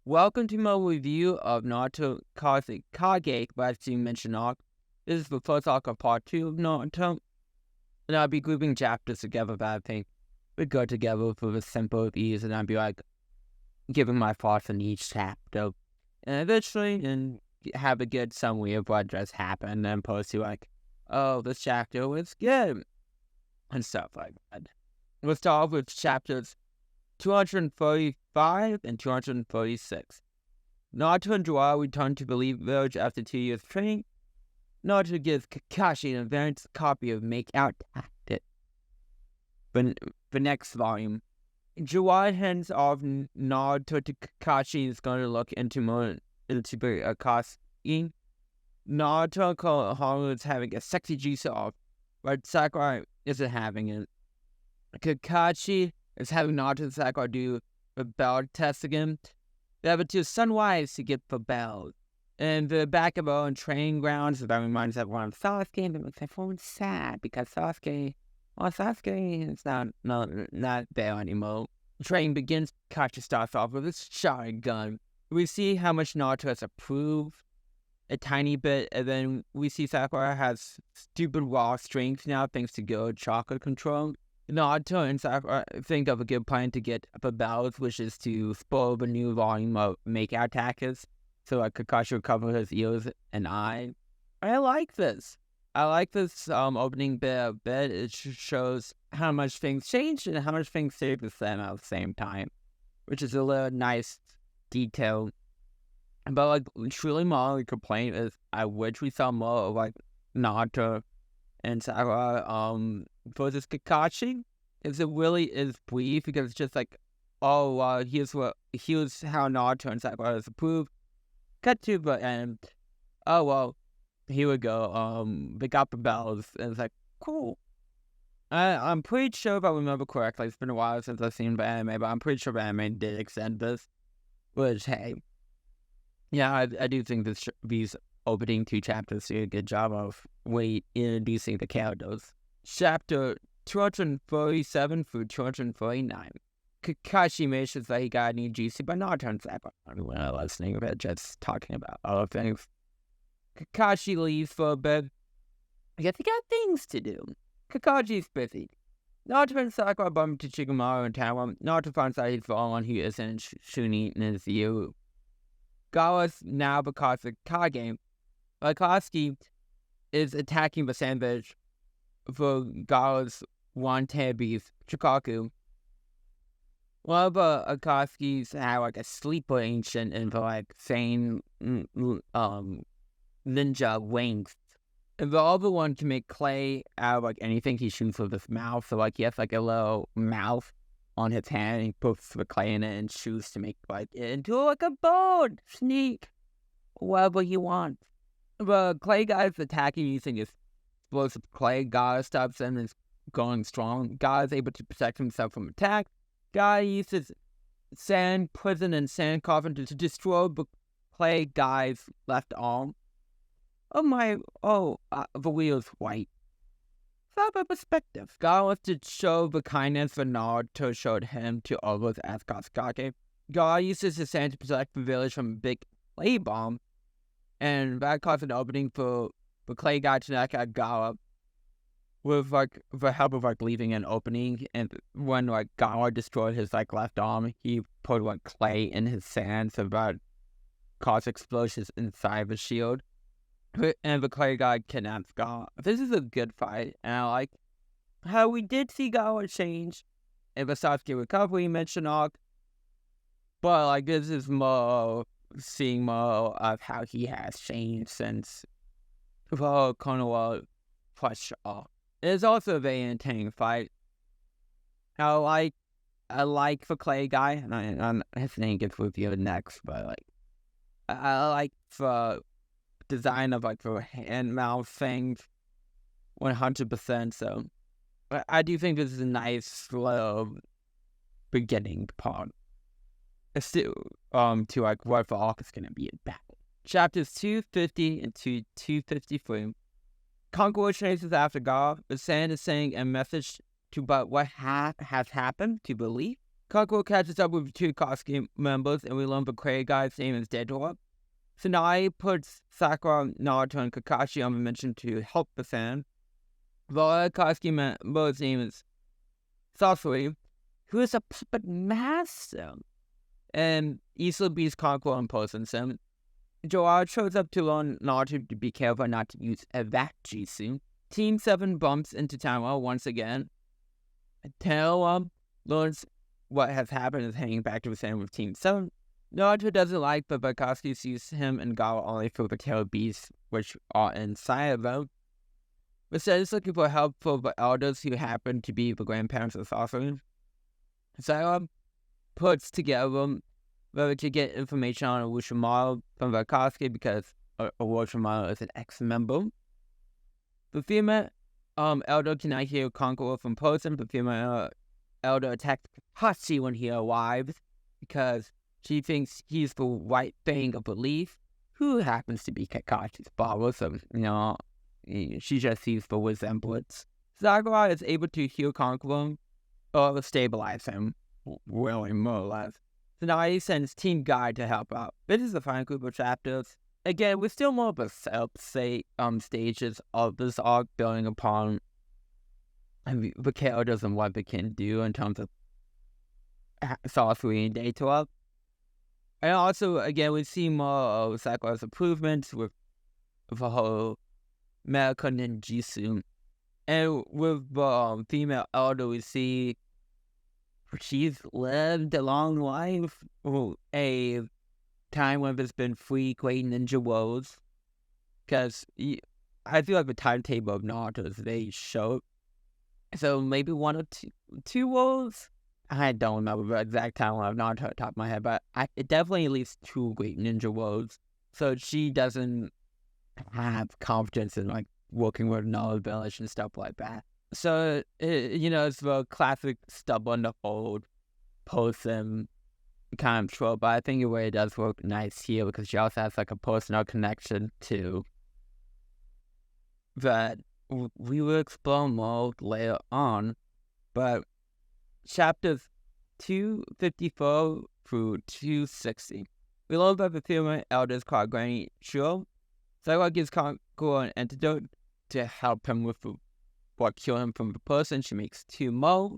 Welcome to my review of Naruto Kazekage, as you mentioned arc. This is the first arc of part 2 of Naruto, and I'll be grouping chapters together that I think would go together for the simple ease, and I'll be giving my thoughts on each chapter, and eventually and have a good summary of what just happened, and post to oh, this chapter was good, and stuff like that. We'll start off with chapters 235 and 236. Naruto and Jiraiya return to the Leaf Village after 2 years training. Naruto gives Kakashi an advanced copy of Make Out Tactic. The next volume. Jiraiya hands off Naruto to Kakashi is going to look into the Akatsuki. Naruto Konohamaru is having a sexy juice off, but Sakurai isn't having it. Kakashi is having Naruto and Sakurai do the bell test again. They have it to sunrise to get the bell. And the back of our own training grounds, that reminds everyone of Sasuke, but makes everyone sad because Sasuke is not there anymore. Training begins. Kakashi starts off with his shotgun. We see how much Naruto has improved a tiny bit, and then we see Sakurai has stupid raw strength now thanks to good chakra control. Naruto and Sakurai think of a good plan to get the bells, which is to spoil the new volume of Make Out Attackers, so Kakashi will cover his ears and eye. I like this. Opening bit a bit. It shows how much things changed and how much things stayed the same at the same time, which is a little nice detail. But truly my only complaint is I wish we saw more of Naruto and Sakurai versus Kakashi, because it really is brief, because it's just here's how Naruto and Sakurai has approved. Cut to the end. Oh well, here we go. They got the bells, and it's cool. I'm pretty sure if I remember correctly, it's been a while since I've seen the anime, but I'm pretty sure the anime did extend this. Which, hey, yeah, I do think these opening 2 chapters do a good job of introducing the characters. Chapter 237 through 249. Kakashi mentions that he got a new juicy, but not turns out when I was listening to it, just talking about other things. Kakashi leaves for a bit. I guess he got things to do. Kakashi's busy. Naruto and Sakurai bump into Shikamaru in town. Naruto finds out he's the only one who isn't Shunin in his view. Gaara's now because of Kage. Akatsuki is attacking the sandwich for Gaara's one-tailed beast, Chikaku. One of the Akatsuki's had a sleeper ancient in the same ninja wings. And the other one can make clay out of anything he shoots with his mouth. So he has a little mouth on his hand, and he puts the clay in it and shoots to make it into a bird, sneak, whatever you want. The clay guy is attacking using his explosive clay. Gaara stops and is going strong. Gaara is able to protect himself from attack. Gaara uses sand prison and sand coffin to destroy the clay guy's left arm. The wheel's white. Further perspective. Gaara wants to show the kindness that Naruto showed him to others as Kazekage. Gaara uses his sand to protect the village from a big clay bomb, and that caused an opening for the clay guy to knock out Gaara with the help of leaving an opening. And when Gaara destroyed his left arm, he put clay in his sand so that caused explosions inside the shield. And the clay guy kidnaps Gaara. This is a good fight, and I like how we did see Gaara change in the Sasuke recovery mention arc. But this is more seeing more of how he has changed since the whole Konoha plush arc. It's also a very entertaining fight. I like the clay guy, and his name gets revealed next, but I like the design of the hand mouth things 100%. So I do think this is a nice slow beginning part. Still to what the arc is gonna be in battle. Chapters 250 and 253. Conqueror chases after Gaara. The sand is saying a message to about what has happened to belief. Kakuo catches up with two costume members, and we learn the crazy guy's name is Deador. Tsunade puts Sakura, Naruto, and Kakashi on the mission to help the fan. The other costume member's name is Sasori, who is a puppet master, and easily beats Kakuo and poses him. Joao shows up to warn Naruto to be careful not to use that jutsu. Team 7 bumps into Tama once again. Tama learns what has happened is hanging back to the same with Team 7. Naruto doesn't like, but Bakowski sees him and Gawa only through the tail beasts, which are inside of them. Instead, is looking for help for the elders who happen to be the grandparents of Sasori. Sakura puts together whether to get information on Orochimaru from Bakowski because Orochimaru is an ex-member. The female elder cannot hear Conqueror from person. The female elder attacks Kakashi when he arrives because she thinks he's the right thing of belief, who happens to be Kakashi's father, so, she just sees the resemblance. Sakura is able to heal Conqueror, or stabilize him, really, more or less. Tsunade sends Team Guy to help out. This is the final group of chapters. Again, we're still more of a stages of this arc, building upon the characters and what they can do in terms of sorcery and day 12. And also, again, we see more of Sakura's improvements with the whole medical ninjutsu. And with the female elder, we see she's lived a long life, a time when there's been 3 great ninja worlds. Because I feel like the timetable of Naruto is very short. So maybe 1 or 2 worlds? I don't remember the exact timeline of Naruto at the top of my head, but it definitely at least 2 great ninja worlds. So she doesn't have confidence in working with another village and stuff like that. So, it's the classic stubborn old person kind of trope, but I think it really does work nice here because she also has a personal connection to that we will explore more later on. But chapters 254 through 260, we learn about the female elders called Granny Shiro. Sakura gives Kakuo an antidote to help him with what kill him from the person. She makes 2 more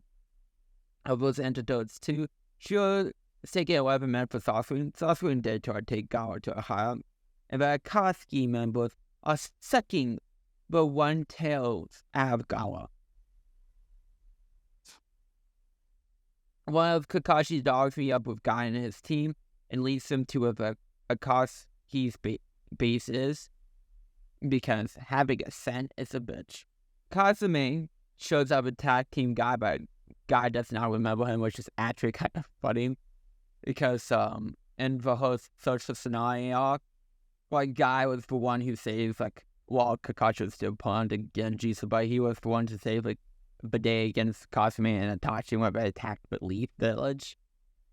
of those antidotes too. Shiro is taking 11 men for Sasori. Sasori and Deador take Gawa to a higher. And the Akatsuki members are sucking the one tails out of Gawa. One of Kakashi's dogs meet up with Guy and his team and leads them to where the Akatsuki's base is, because having a scent is a bitch. Kazumi shows up and attack Team Guy, but Guy does not remember him, which is actually kind of funny. Because in the whole Search for Tsunade arc, Guy was the one who saved, while Kakashi was still pawned against Genjutsu, but he was the one to save, the day against Kazumi and Itachi when they attacked the Leaf Village.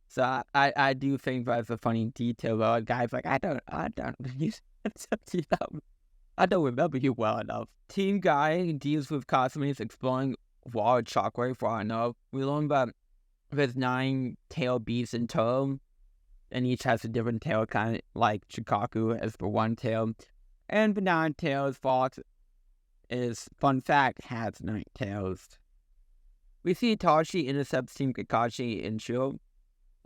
So I do think that's a funny detail, though. Guy's I don't remember you well enough. Team Guy deals with Kasumi's exploring wild shockwave for I know. We learn that there's 9 tail beasts in total, and each has a different tail, kind of like Shikaku as the one tail. And the 9 tails fox is, fun fact, has 9 tails. We see Itachi intercepts Team Kakashi and Shiro.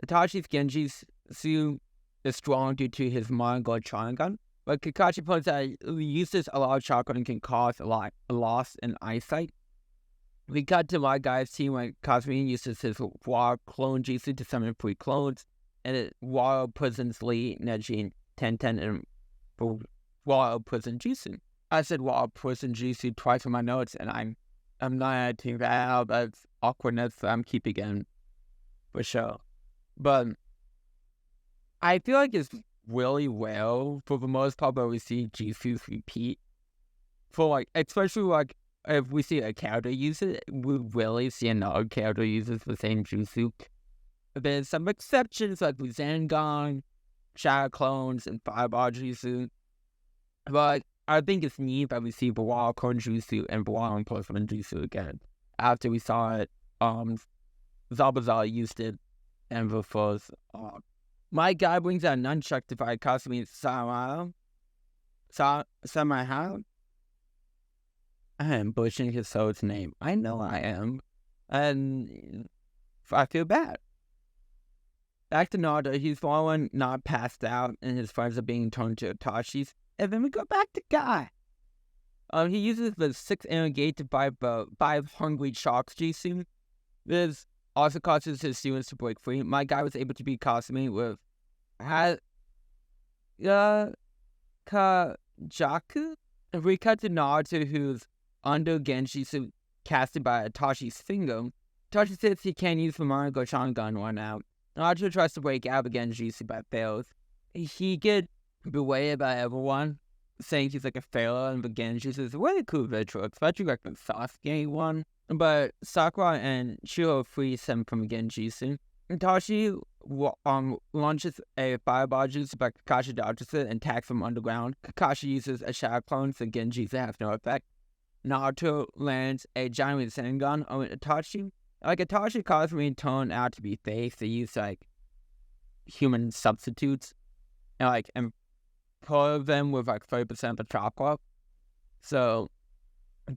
Itachi's Genjutsu is strong due to his Manga Sharingan, but Kakashi points out he uses a lot of chakra and can cause a loss in eyesight. We cut to my guy's team when Kazumi uses his wild clone jutsu to summon 3 clones, and it wild prisons Lee, Neji, and Tenten, and wild prison jutsu. I said wild prison jutsu twice in my notes, and I'm not editing that out. That's awkwardness that I'm keeping in for sure. But I feel like it's really well for the most part, but we see jutsus repeat for especially if we see a character use it, we really see another character uses the same jutsu. There's some exceptions like Zangon, Shadow Clones, and Fireball jutsu, but I think it's neat that we see the Wild Clone jutsu and the Wild Enforcement jutsu again. After we saw it, Zabuza used it and befores. My guy brings out nunchuck to fight Kasumi somehow. I am butchering his soul's name. I know I am. And I feel bad. Back to Naruto, he's fallen, not passed out, and his friends are being turned to Itachi's. And then we go back to Guy. He uses the 6 inner gate to fight 5 hungry sharks Jisu. This also causes his students to break free. My guy was able to beat Kasumi with Kazekage. If we cut to Naruto, who's under Genjutsu casted by Itachi's finger, Itachi says he can't use the Manga Sharingan right now. Naruto tries to break out of Genjutsu but fails. He gets berated by everyone, saying he's like a failure, and the Genjutsu is a really cool visual, especially like the Sasuke one. But Sakura and Shiro frees him from Genjutsu. Itachi launches a fireball jutsu, but Kakashi dodges it and attacks from underground. Kakashi uses a shadow clone, so Genjutsu has no effect. Naruto lands a giant Rasengan on Itachi. Like, Itachi Kasumi turned out to be fake. They use, like, human substitutes and, like, employ them with, like, 30% of the chakra. So,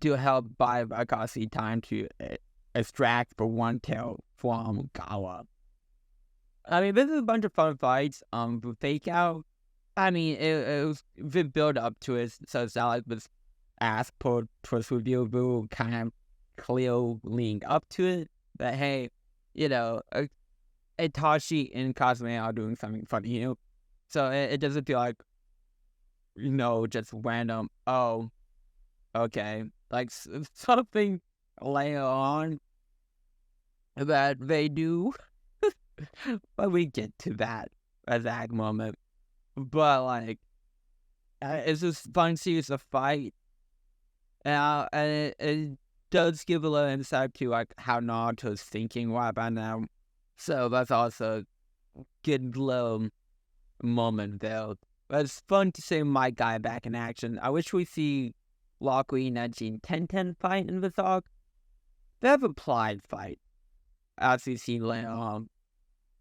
to help buy Kakashi time to extract the one tail from Gawa. I mean, this is a bunch of fun fights. The fake out, I mean, it was the build up to it, so it's not like this ass pulled twist review, we kind of clear leading up to it. But hey, you know, Itachi and Kasumi are doing something funny, you know? So it doesn't feel like, you know, just random, oh, okay. Like, something later on that they do. But we get to that exact moment. But, like, it's just fun series of fight. And it does give a little insight to, like, how Naruto's thinking right about now. So that's also a good little moment there. But it's fun to see my guy back in action. I wish we see Lockley, Neji, and Tenten fight in this arc. They have a implied fight, as we see later on.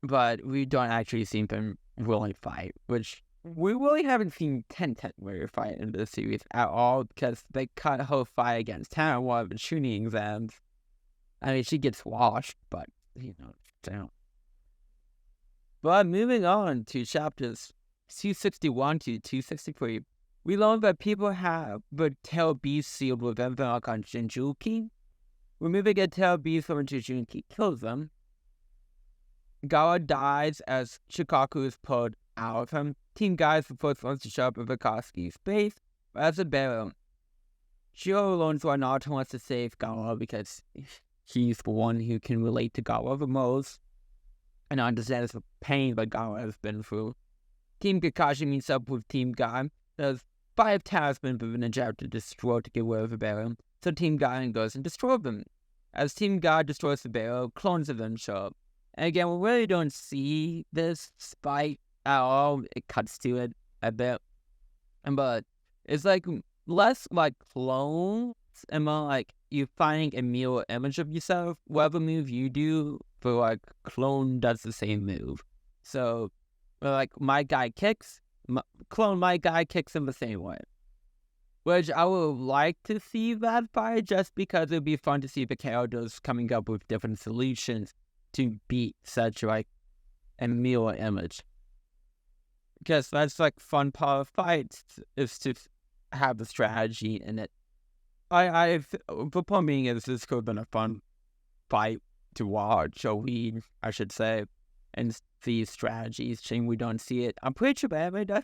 But we don't actually see them really fight, which we really haven't seen Tenten really fight in this series at all, because they cut her fight against Tana while the shooting exams. I mean, she gets washed, but, you know, down. But moving on to chapters 261 to 263, we learn that people have the tail beast sealed within them on Jinchuriki. Removing a tail beast from Jinchuriki kills them. Gawa dies as Shikaku is pulled out of him. Team Guy is the first ones to show up at Vakatsuki's base as a burial. Shiro learns why Naruto wants to save Gawa because he's the one who can relate to Gawa the most and understands the pain that Gawa has been through. Team Kakashi meets up with Team Guy. There's 5 talismans that Ninja have to destroy to get rid of the burial, so Team Guy goes and destroys them. As Team Guy destroys the burial, clones of them show up. And again, we really don't see this fight at all. It cuts to it a bit. But it's like less like clones and more like you finding a mirror image of yourself. Whatever move you do, for like clone does the same move. So, like my guy kicks, my guy kicks him the same way. Which I would like to see that fight just because it would be fun to see the characters coming up with different solutions to beat such like a mirror image. Because that's like fun part of fights is to have the strategy in it. The point being is this could have been a fun fight to watch or read, I should say, and see strategies. Shame we don't see it. I'm pretty sure anime does.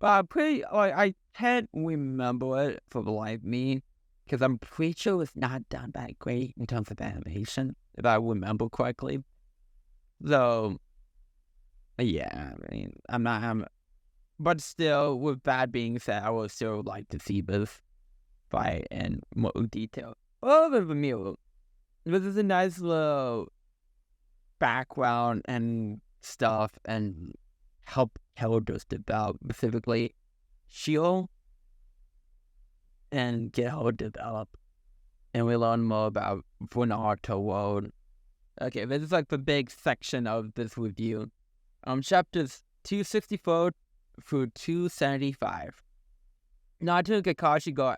But I can't remember it for the life of me. Because I'm pretty sure it's not done that great in terms of animation, if I remember correctly. So, yeah, I mean, but still, with that being said, I would still like to see this fight in more detail. Other than mirror, this is a nice little background and stuff and help characters develop, specifically Shio, and get her developed. And we learn more about the Naruto world Okay, this is like the big section of this review. Chapters 264 through 275. Naruto and Kakashi go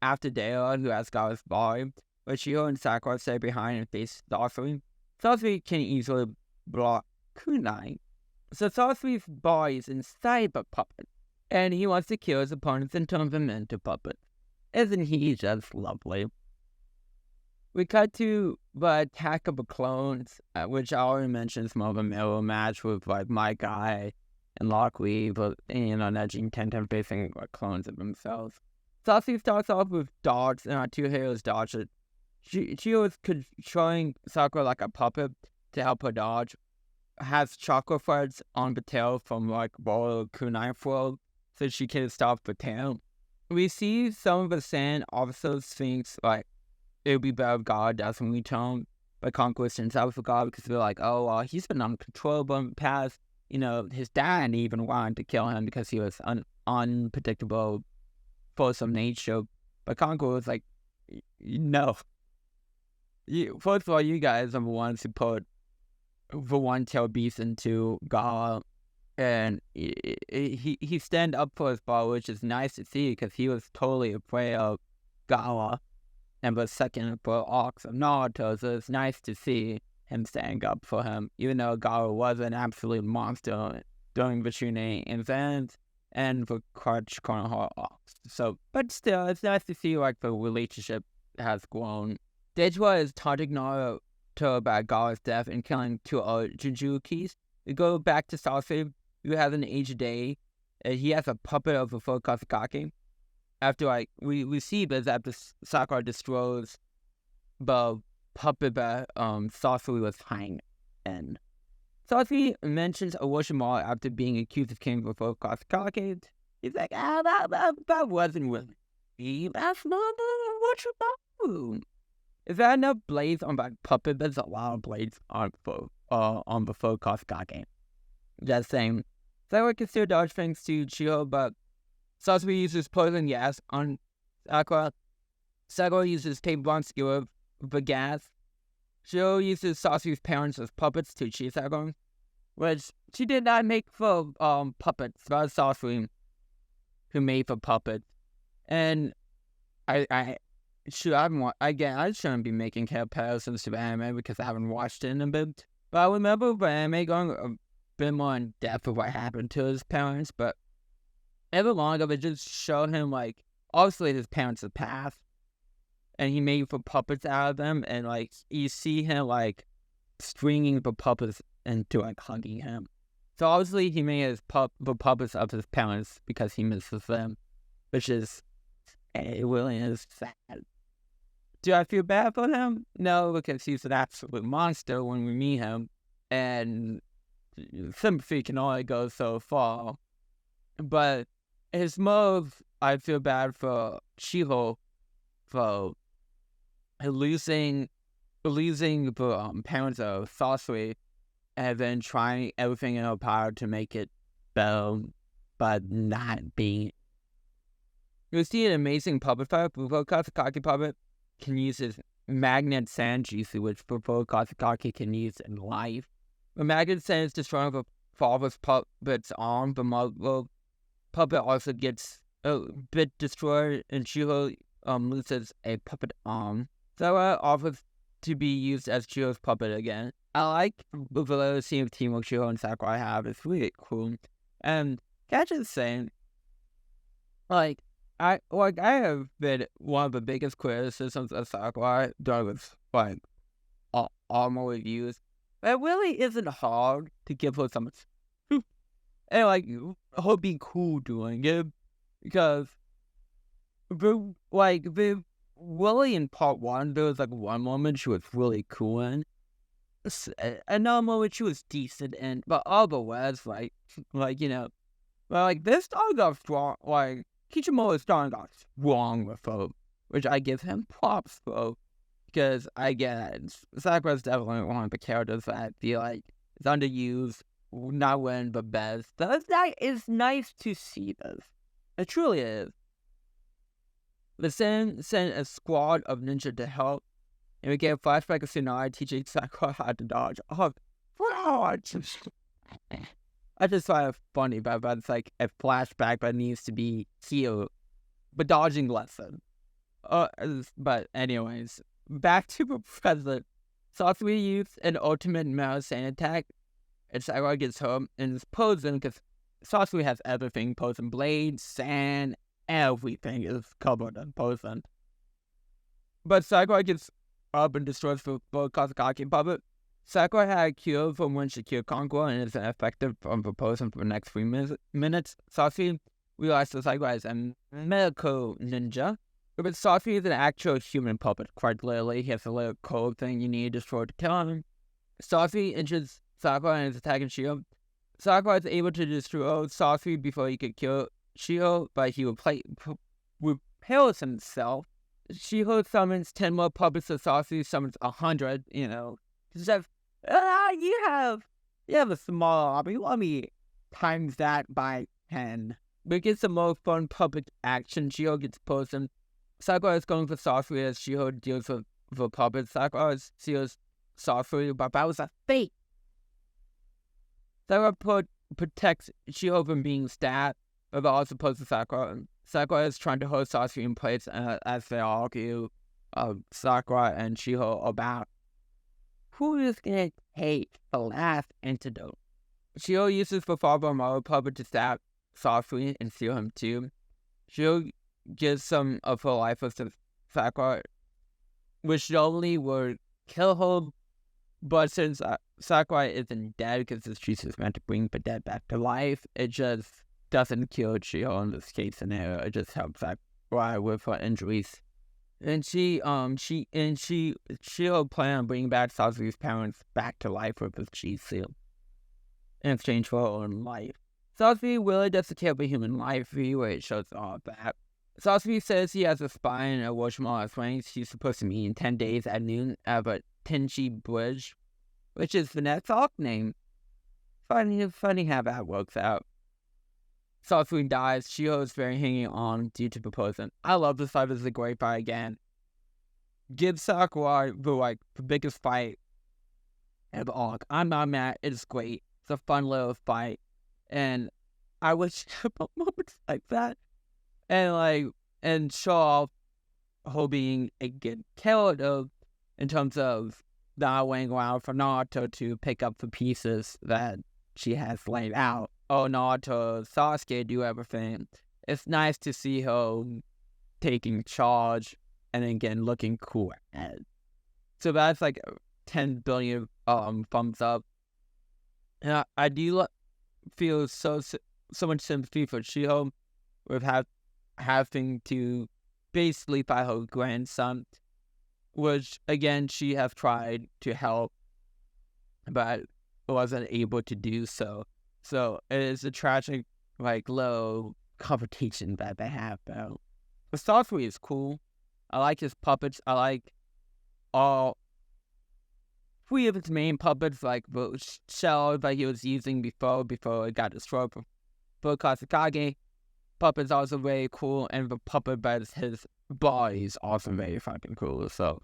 after Deo, who has got his body, but Shio and Sakura stay behind and face Sasori. Sasori can easily block kunai, so Sasori's body is inside a puppet, and he wants to kill his opponents and turn them into puppets. Isn't he just lovely? We cut to the attack of the clones, which I already mentioned is more of a mirror match with like my guy and Lockweed, but Neji and Tenten facing like clones of themselves. Sasori starts off with dodge, and our two heroes dodge it. She was controlling Sakura like a puppet to help her dodge. Has chakra threads on the tail from like royal kunai flow, so she can stop the tail. We see some of the sand officers think like it would be better if God doesn't return by conquest himself for God, because they're like, oh, well, he's been uncontrollable in the past. His dad even wanted to kill him because he was unpredictable, force of nature. But Conqueror was like, no. First of all, you guys are the ones who put the one-tailed beast into Gala, and he stand up for his ball, which is nice to see because he was totally afraid of Gala and the second for Ox of Naruto, so it's nice to see him standing up for him, even though Gala was an absolute monster during the Shunei event and the Crutch Konoha Ox. So, but still, it's nice to see like the relationship has grown. Dejwa is taunting Naruto about Gala's death and killing two Jinchurikis. We go back to Sasori, who has an aged day. He has a puppet of a full Kazekage. After we see this after Sakura destroys the puppet that Sasori was hanging in. Sasori mentions a Orochimaru after being accused of killing the full Kazekage. He's like, that wasn't really me. That's not Orochimaru. Is there enough blades on that puppet? There's a lot of blades on the full Kazekage. Just saying. Sakura can still dodge things to Chiho, but Sasori uses poison gas on Sakura. Sakura uses tape bombs to get rid of the gas. Chiho uses Sasori's parents as puppets to cheat Sakura, which she did not make for puppets. That was Sasori who made the puppets. And I shouldn't be making comparisons to the anime because I haven't watched it in a bit. But I remember the anime going a bit more in depth of what happened to his parents, but ever longer they just showed him like obviously his parents had passed and he made the puppets out of them, and like you see him like stringing the puppets into like hugging him. So obviously he made the puppets of his parents because he misses them, which is it really is sad. Do I feel bad for him? No, because he's an absolute monster when we meet him, and sympathy can only go so far. But his move, I feel bad for Shiho for losing the parents of Sasori, and then trying everything in her power to make it better, but not being. You see an amazing puppet fight. Full Kazekage puppet can use his magnet sand jutsu, which Full Kazekage can use in life. The magnet sand is destroying the father's puppet's arm. The mother puppet also gets a bit destroyed, and Chiho loses a puppet arm. Sarah offers to be used as Chiho's puppet again. I like the little scene of teamwork Chiho and Sakurai have. It's really cool. And can I just say, I have been one of the biggest criticisms of Sakurai during this all my reviews. It really isn't hard to give her some and her being cool doing it, because really in part one there was one moment she was really cool in, another moment she was decent in, but otherwise this dog got strong. Kichimoto's dog got strong with her, which I give him props for, because I get it. Sakura's definitely one of the characters that I feel like is underused, not winning the best. That is nice to see this. It truly is. The Sen sent a squad of ninja to help, And we get a flashback of Tsunade teaching Sakura how to dodge. Oh, bro, I just find it funny, but it's like a flashback, but it needs to be healed. But dodging lesson. But anyways, back to the present. Sasori used an ultimate mouse sand attack, and Sakura gets home and is posing because Sasori has everything: posing blades, sand, everything is covered in posing. But Sakura gets up and destroys the Kazekage puppet. Sakura had a cure from when she cured Conqueror and is ineffective from proposing for the next 3 minutes. Sasori realizes that Sakura is a medical ninja. But Sasori is an actual human puppet, quite literally. He has a little code thing you need to destroy to kill him. Sasori injures Sakura and is attacking Shio. Sakura is able to destroy Sasori before he could kill Shio, but he repels himself. Shio summons 10 more puppets, so Sasori summons 100, It's just, you have a small army. Let me times that by 10. But it gets some more fun puppet action. Shio gets posed. Sakura is going for Sasori as Shio deals with the puppets. Sakura seals Sasori, but that was a fake. Sakura protects Shio from being stabbed, but also poses Sakura. Sakura is trying to hold Sasori in place as they argue, Sakura and Shio, about who is going to take the last antidote. Shio uses the Father Maru puppet to stab Sasori and seal him too. Shio gives some of her life to Sakura, which normally would kill her, but since Sakura isn't dead because she's just meant to bring the dead back to life, it just doesn't kill Shio in this case scenario. It just helps Sakura with her injuries. And Shio planned on bringing back Sasori's parents back to life with his Chi seal in exchange for her own life. Sasori really doesn't care for human life, where it shows all of that. Sasori says he has a spy and a washroom on his wings. He's supposed to meet in 10 days at noon at the Tenchi Bridge, which is the next arc name. Funny how that works out. Sasori dies. Shio is very hanging on due to proposing. I love this fight. This is a great fight again. Give Sakura the biggest fight of the arc. I'm not mad. It's great. It's a fun little fight. And I wish moments like that. And show off her being a good character in terms of not waiting around for Naruto to pick up the pieces that she has laid out. Oh, Naruto, Sasuke do everything. It's nice to see her taking charge and again looking cool at it. So that's 10 billion thumbs up. And I do feel so much sympathy for Shio with having to basically fight her grandson, which again she has tried to help, but wasn't able to do so. So it is a tragic, low competition that they have, though. The Sasori is cool. I like his puppets. I like all 3 of his main puppets, like the shell that he was using before it got destroyed for Kazekage. Puppet's also very cool, and the puppet that is his body is also very fucking cool. So,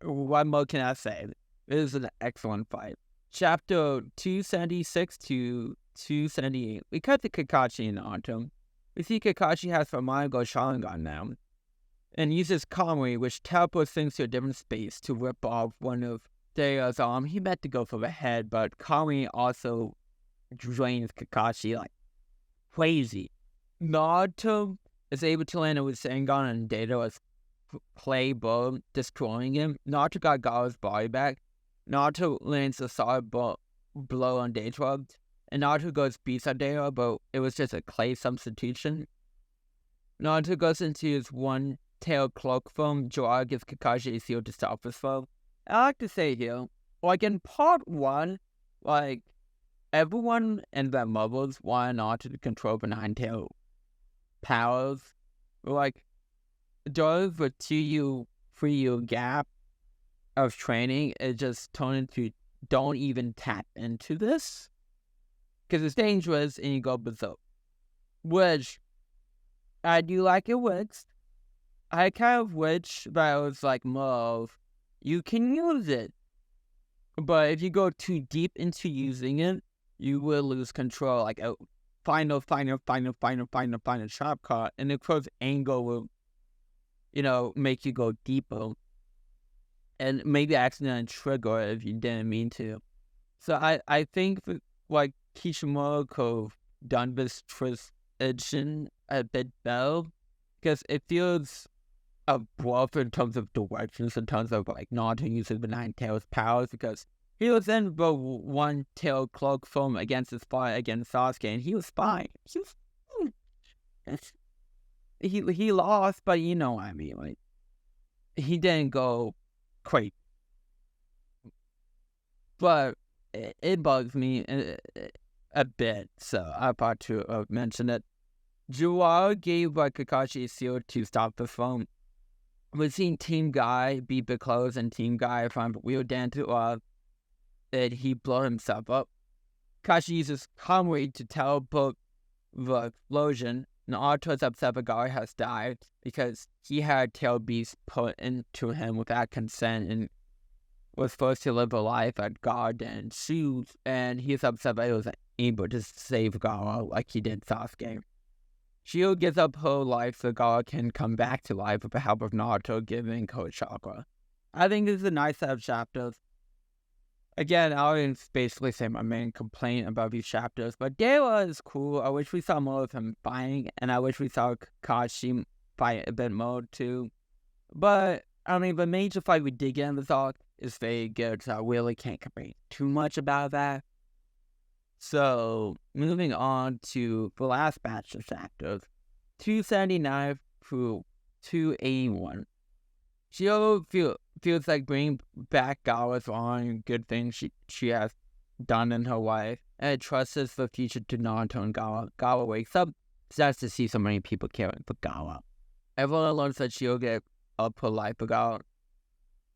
what more can I say? It is an excellent fight. Chapter 276 to 278. We cut to Kakashi in Naruto. We see Kakashi has the Manga Sharingan now, and uses Kamui, which teleports things to a different space to rip off one of Deia's arm. He meant to go for the head, but Kamui also drains Kakashi like crazy. Naruto is able to land with Sharingan, and Deida is play bow, destroying him. Naruto got Gao's body back. Naruto lands a solid blow on Deida, and Naruto goes beats on Deida, but it was just a clay substitution. Naruto goes into his one-tailed cloak form. Jiraiya gives Kakashi a seal to stop his foe. I like to say here, in part 1, everyone and their mothers wanted Naruto to control the 9-tailed powers. During the 2-3-year gap of training, it just turned into don't even tap into this because it's dangerous and you go berserk, which I do like it works. I kind of wish that it was like more of, you can use it, but if you go too deep into using it, you will lose control. Like a final shortcut, and of course, angle will, make you go deeper, and maybe accidentally trigger it if you didn't mean to. So I think that, like, Kishimoto could have done this transition a bit better, because it feels abrupt in terms of directions, in terms of like Naruto using the Nine Tails powers, because he was in the one tail cloak form against his fight against Sasuke, and he was fine. He lost, but you know what I mean. Like, he didn't go crazy, but it bugs me a bit, so I thought to mention it. Jiraiya gave Kakashi a seal to stop the phone. We've seen Team Guy beat the clothes, and Team Guy find wheel down to that he blew himself up. Kakashi uses Conway to teleport the explosion. Naruto's upset that Guy has died because he had Tail Beast put into him without consent and was forced to live a life at God and shoes, and he's upset that he was able to save Gaara like he did Sasuke. Shio gives up her life so Gaara can come back to life with the help of Naruto giving Code Chakra. I think this is a nice set of chapters. Again, I would basically say my main complaint about these chapters, but Dewa is cool. I wish we saw more of him fighting, and I wish we saw Kakashi fight a bit more too. But, I mean, the major fight we did get in this arc is very good, so I really can't complain too much about that. So, moving on to the last batch of chapters, 279 through 281. Shio feels like bringing back Gaara's one good thing she has done in her life, and it trusts the future to Naruto and Gaara. Gaara wakes up, starts to see so many people caring for Gaara. Everyone learns that Shio gave up her life for Gaara.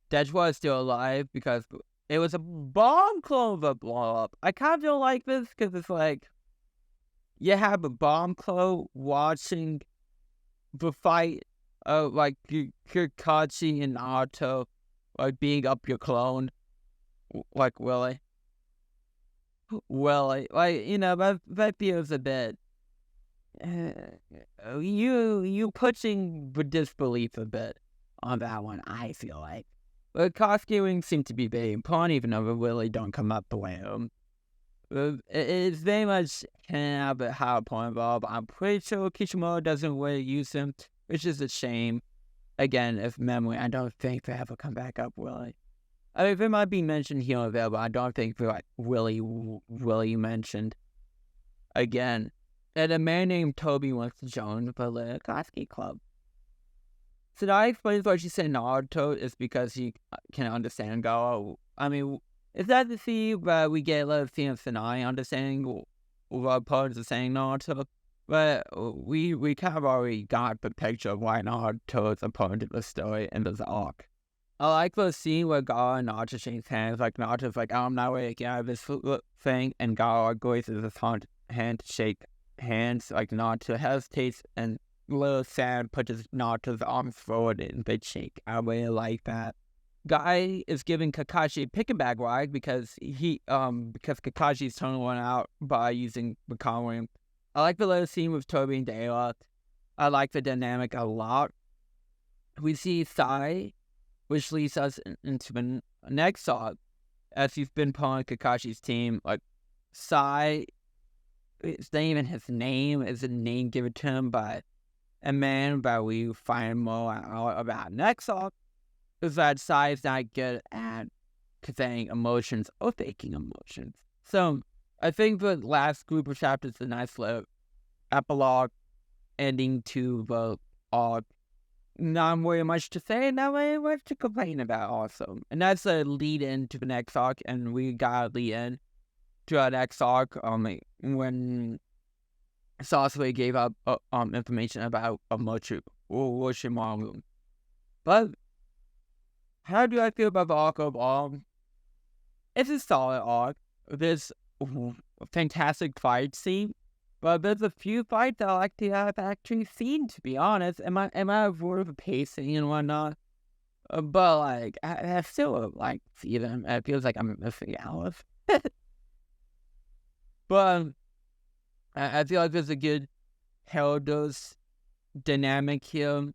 Dejwa is still alive because it was a bomb clone that blew up. I kind of don't like this because it's like, you have a bomb clone watching the fight of like Kakashi and Naruto, like being up your clone. Like, really? Like, that feels a bit. You pushing the disbelief a bit on that one, I feel like. But costuming seems to be very important, even though they really don't come up the way it's very much can have a high point involved. I'm pretty sure Kishimoto doesn't really use him, which is a shame. Again, if memory, I don't think they ever come back up, really. I mean, they might be mentioned here and there, but I don't think they're like really mentioned again. And a man named Toby wants to join the Lekatsuki Club. So that explains why she said Naruto is because he can understand Gaara. I mean, it's sad to see that we get a lot of scenes of Sanai understanding what parts of saying Naruto, but we kind of already got the picture of why Naruto is a part of the story in this arc. I like the scene where Gaara and Naruto shake hands, like Naruto's like, I'm not ready to get out of this thing, and Gaara goes to his hand to shake hands, like Naruto hesitates, and little Sam pushes Naruto's arms forward and they shake. I really like that. Guy is giving Kakashi a pick bag ride because Kakashi's turning one out by using the Conway. I like the little scene with Toby and Dayla. I like the dynamic a lot. We see Sai, which leads us into the next arc, as he's been part of Kakashi's team. Like, Sai, it's not even his name, it's a name given to him by a man that we find more out about next arc, is that Sai is not good at conveying emotions or faking emotions. So, I think the last group of chapters is a nice little epilogue ending to the arc. Not very much to say, not very much to complain about also. And that's a lead in to the next arc, and we got a lead in to our next arc when Sasuke gave up information about Orochimaru. But how do I feel about the arc overall? It's a solid arc. There's a fantastic fight scene But there's a few fights I like to have actually seen, to be honest. Am I avoid the pacing and whatnot? But like, I still like see them. It feels like I'm missing out. But I feel like there's a good Helda's dynamic here.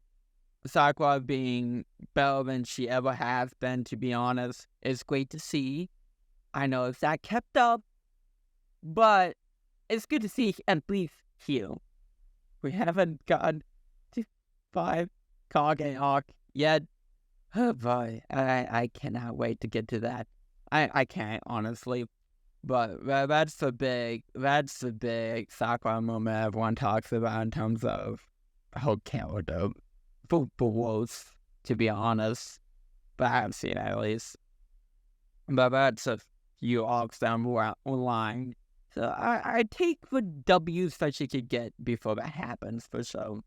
Sakura being better than she ever has been, to be honest, is great to see. I know it's not kept up, but it's good to see at least heal. We haven't gotten to 5 Kage arc yet. Oh boy, I cannot wait to get to that. I can't, honestly. But that's the big Sakura moment everyone talks about in terms of whole character. For both, to be honest. But I haven't seen it at least. But that's a few arcs down the line. So I take the W's that she could get before that happens, for sure.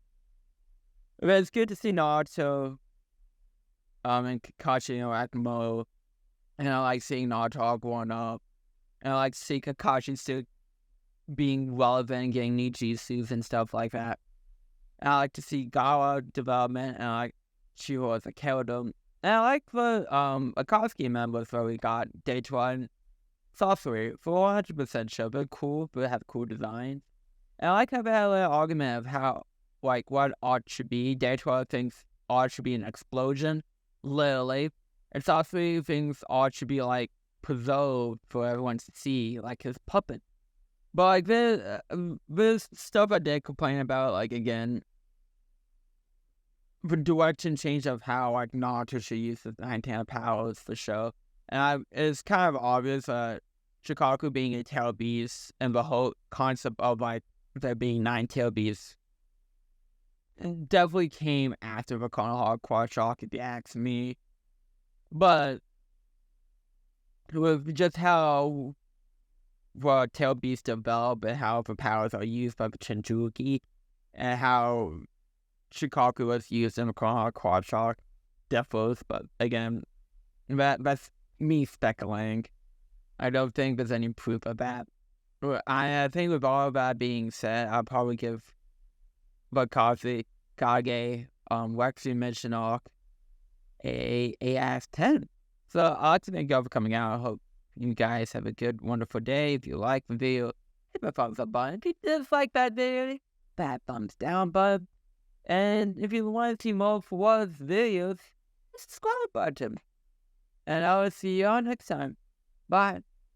But it's good to see Naruto and Kakashi interact more. And I like seeing Naruto growing up. And I like to see Kakashi still being relevant and getting new jutsus and stuff like that. And I like to see Gaara development, and I like Shiro as a character. And I like the Akatsuki members where we got Daytron and Sorcery for 100% sure. They're cool, but they have cool designs. And I like how they had an argument of how, like, what art should be. Daytron thinks art should be an explosion, literally. And Sorcery thinks art should be, like, preserved for everyone to see, like his puppet. But, like, there's stuff I did complain about, like, again, the direction change of how, like, Naruto should use his 9 powers, for sure. And it's kind of obvious that Shikaku being a tail beast and the whole concept of, like, there being 9 tail beasts definitely came after the Konoha Quad Shock, if you ask me. But with just how the tail beasts develop and how the powers are used by the Shinjuki and how Shikaku was used in the Konoha Quad Shock differs, but again, that's me speculating. I don't think there's any proof of that. I think with all of that being said, I'll probably give the Kazekage Recuse Mission arc a out of 10. So I'd like to thank you all for coming out. I hope you guys have a good, wonderful day. If you like the video, hit the thumbs up button. If you dislike that video, that thumbs down button. And if you want to see more for Wallace videos, subscribe button. And I will see you all next time. Bye.